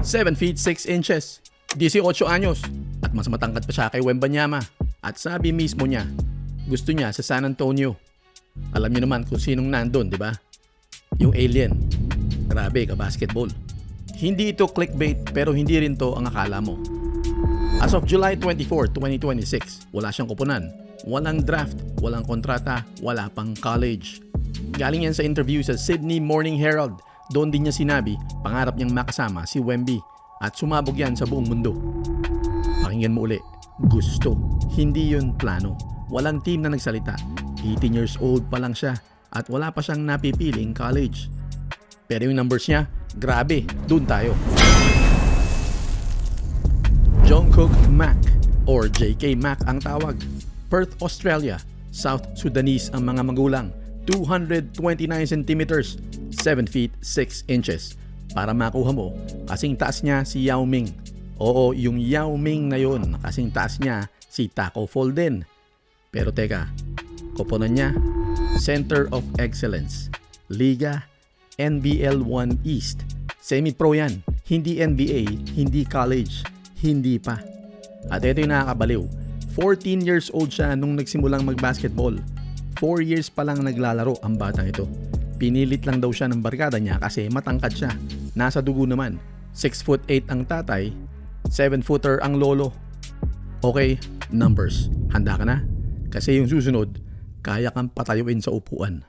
7 feet 6 inches, 18 anyos, at mas matangkad pa siya kay Wembanyama. At sabi mismo niya, gusto niya sa San Antonio. Alam niyo naman kung sinong nandun, di ba? Yung alien. Grabe ka basketball. Hindi ito clickbait pero hindi rin to ang akala mo. As of July 24, 2026, wala siyang kupunan, walang draft, walang kontrata, wala pang college. Galing yan sa interview sa Sydney Morning Herald. Doon din niya sinabi, pangarap niyang makasama si Wemby at sumabog yan sa buong mundo. Pakinggan mo uli, gusto, hindi yun plano. Walang team na nagsalita. 18 years old pa lang siya at wala pa siyang napipiling college. Pero yung numbers niya, grabe, doon tayo. Jungkook Mac or JK Mac ang tawag. Perth, Australia. South Sudanese ang mga magulang. 229 centimeters, 7 feet 6 inches. Para makuha mo, kasing taas niya si Yao Ming. Oo, yung Yao Ming na yun, kasing taas niya si Taco Fall din. Pero teka, koponan niya, Center of Excellence, Liga, NBL 1 East. Semi-pro yan, hindi NBA, hindi college, hindi pa. At ito yung nakakabaliw, 14 years old siya nung nagsimulang mag-basketball. 4 years pa lang naglalaro ang batang ito. Pinilit lang daw siya ng barkada niya kasi matangkad siya. Nasa dugo naman. 6'8" ang tatay, 7-footer ang lolo. Okay, numbers. Handa ka na? Kasi yung susunod, kaya kang patayuin sa upuan.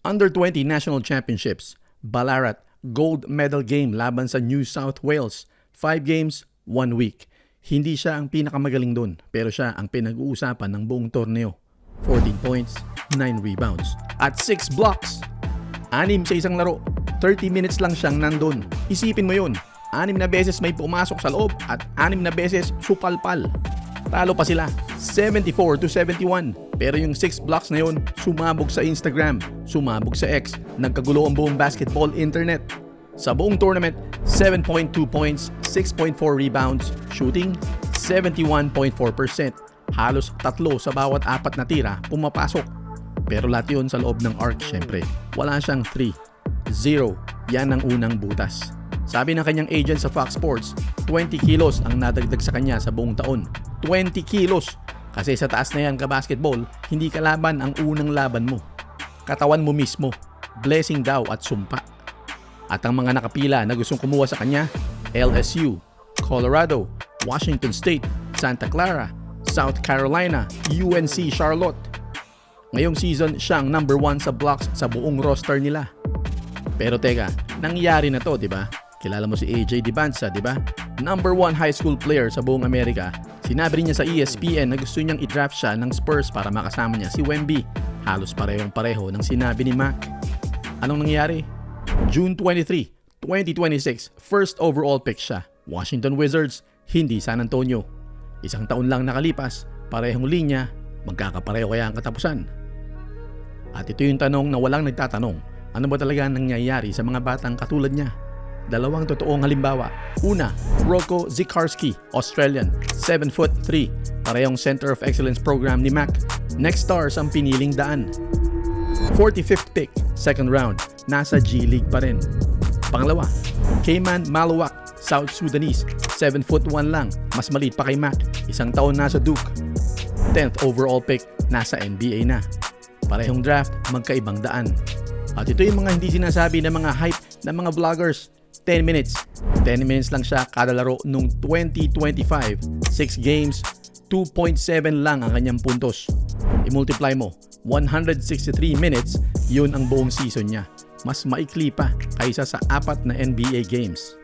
Under 20 National Championships, Ballarat gold medal game laban sa New South Wales. 5 games, 1 week. Hindi siya ang pinakamagaling doon, pero siya ang pinag-uusapan ng buong torneo. 14 points, 9 rebounds, at 6 blocks. 6 sa isang laro, 30 minutes lang siyang nandun. Isipin mo yun, 6 na beses may pumasok sa loob at 6 na beses supalpal. Talo pa sila, 74-71. Pero yung 6 blocks na yun, sumabog sa Instagram, sumabog sa X, nagkagulo ang buong basketball internet. Sa buong tournament, 7.2 points, 6.4 rebounds, shooting 71.4%. Halos 3 sa bawat 4 na tira pumapasok. Pero lahat yun sa loob ng arc syempre. Wala siyang 3. 0. Yan ang unang butas. Sabi ng kanyang agent sa Fox Sports, 20 kilos ang nadagdag sa kanya sa buong taon. 20 kilos! Kasi sa taas na yan ka-basketball, hindi kalaban ang unang laban mo. Katawan mo mismo. Blessing daw at sumpa. At ang mga nakapila na gustong kumuha sa kanya, LSU, Colorado, Washington State, Santa Clara, South Carolina, UNC Charlotte. Ngayong season, siyang number 1 sa blocks sa buong roster nila. Pero teka, nangyari na to, di ba? Kilala mo si AJ Dibansa, di ba? Number 1 high school player sa buong Amerika. Sinabi rin niya sa ESPN na gusto niyang i-draft siya ng Spurs para makasama niya si Wemby. Halos parehong-pareho ng sinabi ni Mac. Anong nangyari? June 23, 2026, first overall pick siya. Washington Wizards, hindi San Antonio. 1 taon lang nakalipas, parehong linya, magkakapareho kaya ang katapusan? At ito yung tanong na walang nagtatanong. Ano ba talaga nangyayari sa mga batang katulad niya? 2 totoong halimbawa. Una, Rocco Zikarsky, Australian, 7'3", parehong Center of Excellence program ni Mac. Next stars ang piniling daan. 45th pick, second round, nasa G League pa rin. Pangalawa, Cayman Malawak, South Sudanese, 7'1" lang, mas maliit pa kay Mac, 1 taon nasa Duke. 10th overall pick, nasa NBA na. Parehong draft, magkaibang daan. At ito yung mga hindi sinasabi ng mga hype ng mga vloggers. 10 minutes. 10 minutes lang siya kada laro nung 2025. 6 games, 2.7 lang ang kanyang puntos. I-multiply mo, 163 minutes, yun ang buong season niya. Mas maikli pa kaysa sa 4 na NBA games.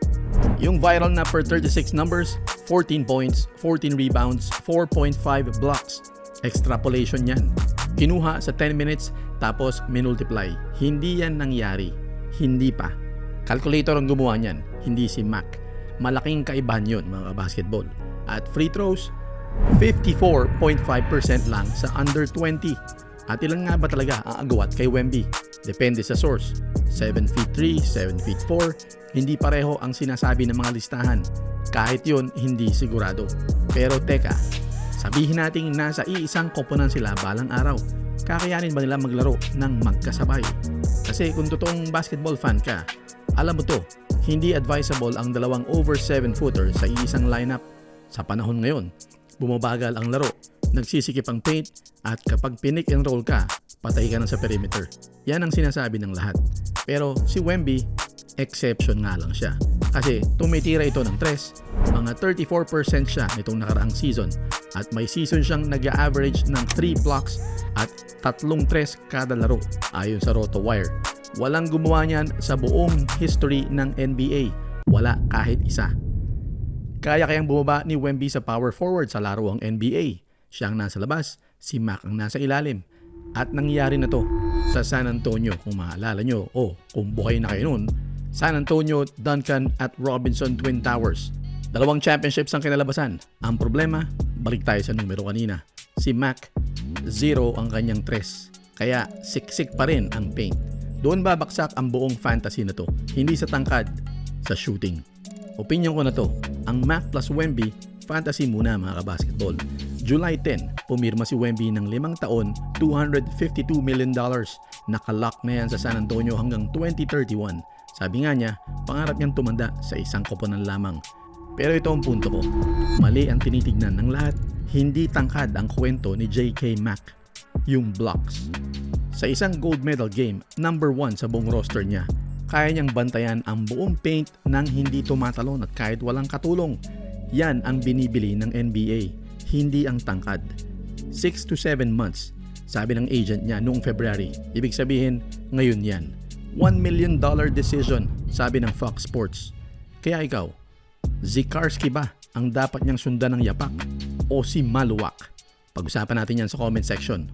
Yung viral na per 36 numbers, 14 points, 14 rebounds, 4.5 blocks. Extrapolation yan. Kinuha sa 10 minutes tapos minultiply. Hindi yan nangyari. Hindi pa. Calculator ang gumawa niyan, hindi si Mac. Malaking kaibahan yun mga basketball. At free throws, 54.5% lang sa under 20. At ilan nga ba talaga ang agawat kay Wemby? Depende sa source. 7'3", 7'4", hindi pareho ang sinasabi ng mga listahan. Kahit yun, hindi sigurado. Pero teka, sabihin nating nasa iisang koponan sila balang araw. Kakayanin ba nila maglaro ng magkasabay? Kasi kung totoong basketball fan ka, alam mo to, Hindi advisable ang dalawang over 7-footer sa isang lineup. Sa panahon ngayon, bumabagal ang laro, nagsisikip ang paint, at kapag pinick and roll ka, patay ka na sa perimeter. Yan ang sinasabi ng lahat. Pero si Wemby, exception nga lang siya. Kasi tumitira ito ng tres, mga 34% siya nitong nakaraang season. At may season siyang nag-average ng 3 blocks at 3 tres kada laro ayon sa RotoWire. Walang gumawa niyan sa buong history ng NBA. Wala kahit isa. Kaya kayang bumaba ni Wemby sa power forward sa laro ang NBA. Siya ang nasa labas, si Mac ang nasa ilalim. At nangyari na to sa San Antonio, kung maalala nyo o kung buhay na kayo noon. San Antonio, Duncan at Robinson Twin Towers. 2 championships ang kinalabasan. Ang problema, balik tayo sa numero kanina. Si Mac, 0 ang kanyang tres. Kaya siksik pa rin ang paint. Doon babaksak ang buong fantasy na to. Hindi sa tangkad, sa shooting. Opinion ko na to, ang Mac plus Wemby, fantasy muna mga kabasketball. July 10, pumirma si Wemby ng 5 taon, $252 million. Nakalock na yan sa San Antonio hanggang 2031. Sabi nga niya, pangarap niyang tumanda sa isang koponan lamang. Pero ito ang punto ko, mali ang tinitignan ng lahat. Hindi tangkad ang kwento ni J.K. Mack, yung blocks. Sa isang gold medal game, number 1 sa buong roster niya, kaya niyang bantayan ang buong paint nang hindi tumatalon at kahit walang katulong. Yan ang binibili ng NBA, hindi ang tangkad. 6 to 7 months, sabi ng agent niya noong February. Ibig sabihin, ngayon yan. $1 million decision, sabi ng Fox Sports. Kaya ikaw, Zikarsky ba ang dapat niyang sundan ng yapak? O si Maluwak? Pag-usapan natin yan sa comment section.